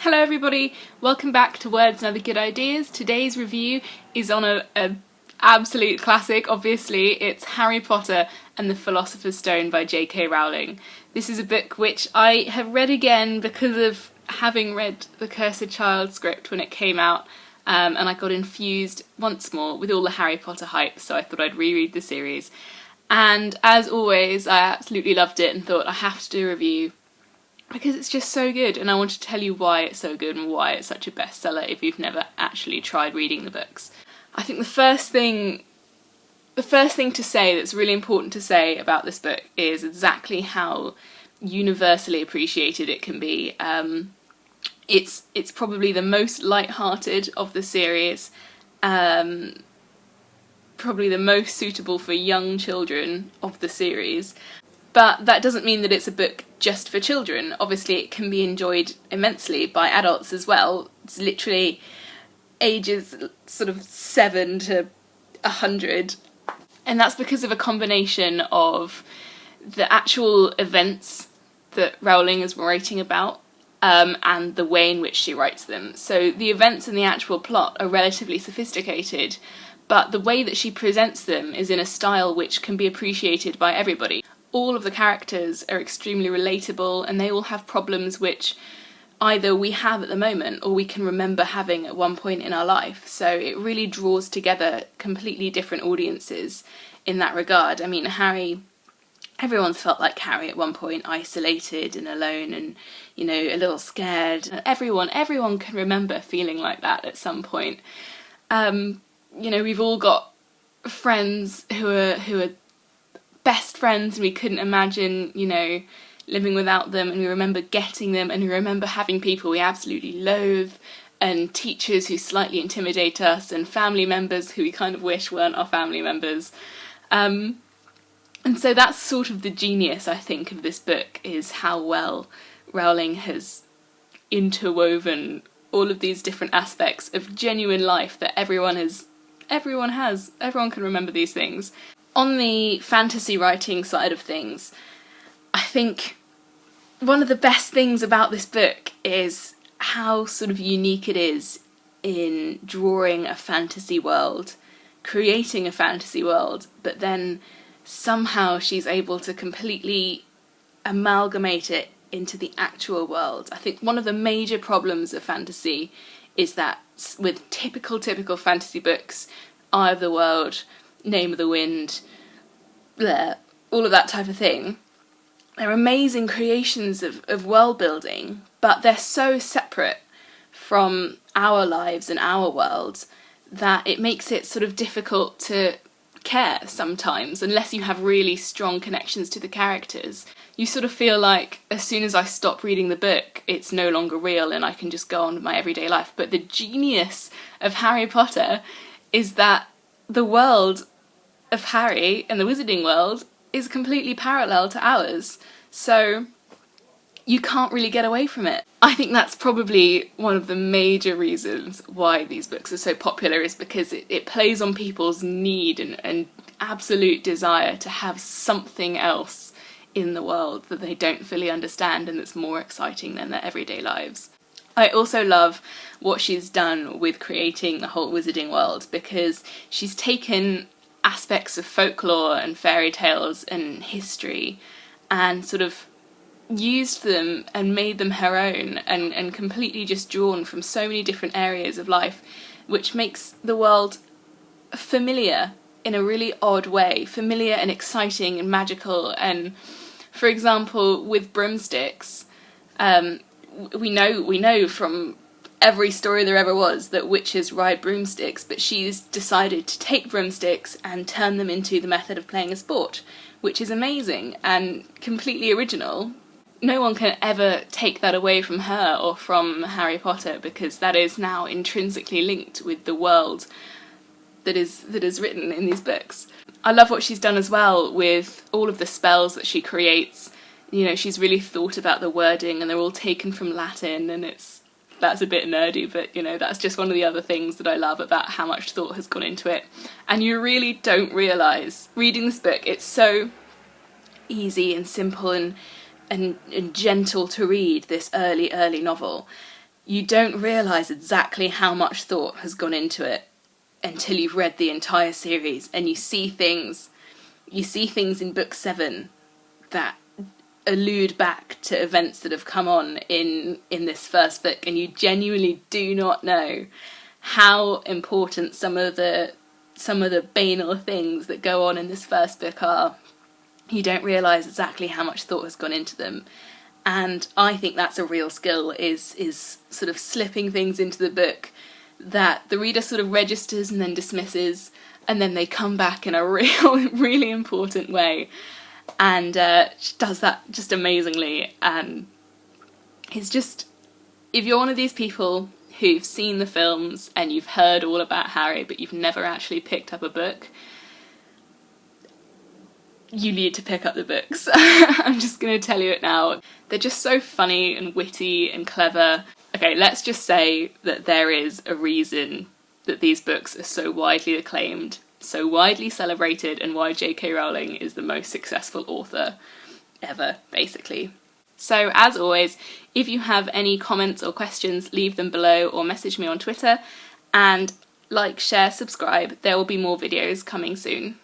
Hello everybody, welcome back to Words and Other Good Ideas. Today's review is on a absolute classic, obviously. It's Harry Potter and the Philosopher's Stone by J.K. Rowling. This is a book which I have read again because of having read the Cursed Child script when it came out, and I got infused once more with all the Harry Potter hype, so I thought I'd reread the series. And as always, I absolutely loved it and thought I have to do a review because it's just so good, and I want to tell you why it's so good and why it's such a bestseller if you've never actually tried reading the books. I think the first thing to say that's really important to say about this book is exactly how universally appreciated it can be. It's probably the most light-hearted of the series, probably the most suitable for young children of the series. But that doesn't mean that it's a book just for children. Obviously it can be enjoyed immensely by adults as well. It's literally ages sort of 7 to 100. And that's because of a combination of the actual events that Rowling is writing about, and the way in which she writes them. So the events and the actual plot are relatively sophisticated, but the way that she presents them is in a style which can be appreciated by everybody. All of the characters are extremely relatable, and they all have problems which either we have at the moment or we can remember having at one point in our life. So it really draws together completely different audiences in that regard. I mean, everyone's felt like Harry at one point, isolated and alone and, you know, a little scared. Everyone can remember feeling like that at some point. You know, we've all got friends who are best friends and we couldn't imagine, you know, living without them, and we remember getting them, and we remember having people we absolutely loathe, and teachers who slightly intimidate us, and family members who we kind of wish weren't our family members. And so that's sort of the genius, I think, of this book, is how well Rowling has interwoven all of these different aspects of genuine life that everyone can remember these things. On the fantasy writing side of things, I think one of the best things about this book is how sort of unique it is in drawing a fantasy world, creating a fantasy world, but then somehow she's able to completely amalgamate it into the actual world. I think one of the major problems of fantasy is that with typical fantasy books, Eye of the World, Name of the Wind, all of that type of thing, they're amazing creations of world building, but they're so separate from our lives and our world that it makes it sort of difficult to care sometimes, unless you have really strong connections to the characters. You sort of feel like as soon as I stop reading the book, it's no longer real and I can just go on with my everyday life. But the genius of Harry Potter is that the world of Harry and the wizarding world is completely parallel to ours, so you can't really get away from it. I think that's probably one of the major reasons why these books are so popular, is because it plays on people's need and absolute desire to have something else in the world that they don't fully understand and that's more exciting than their everyday lives. I also love what she's done with creating the whole wizarding world, because she's taken aspects of folklore and fairy tales and history and sort of used them and made them her own, and completely just drawn from so many different areas of life, which makes the world familiar in a really odd way, familiar and exciting and magical. And for example, with broomsticks, we know from every story there ever was that witches ride broomsticks, but she's decided to take broomsticks and turn them into the method of playing a sport, which is amazing and completely original. No one can ever take that away from her or from Harry Potter, because that is now intrinsically linked with the world that is written in these books. I love what she's done as well with all of the spells that she creates. You know, she's really thought about the wording, and they're all taken from Latin, and that's a bit nerdy, but you know, that's just one of the other things that I love about how much thought has gone into it. And you really don't realise, reading this book, it's so easy and simple and gentle to read, this early novel, you don't realise exactly how much thought has gone into it until you've read the entire series, and you see things in book 7 that allude back to events that have come on in this first book, and you genuinely do not know how important some of the banal things that go on in this first book are. You don't realise exactly how much thought has gone into them. And I think that's a real skill, is sort of slipping things into the book that the reader sort of registers and then dismisses, and then they come back in a really important way. And she does that just amazingly. And it's just, if you're one of these people who've seen the films and you've heard all about Harry but you've never actually picked up a book, you need to pick up the books. I'm just going to tell you it now. They're just so funny and witty and clever. Okay, let's just say that there is a reason that these books are so widely acclaimed, so widely celebrated, and why J.K. Rowling is the most successful author ever, basically. So, as always, if you have any comments or questions, leave them below or message me on Twitter. And like, share, subscribe. There will be more videos coming soon.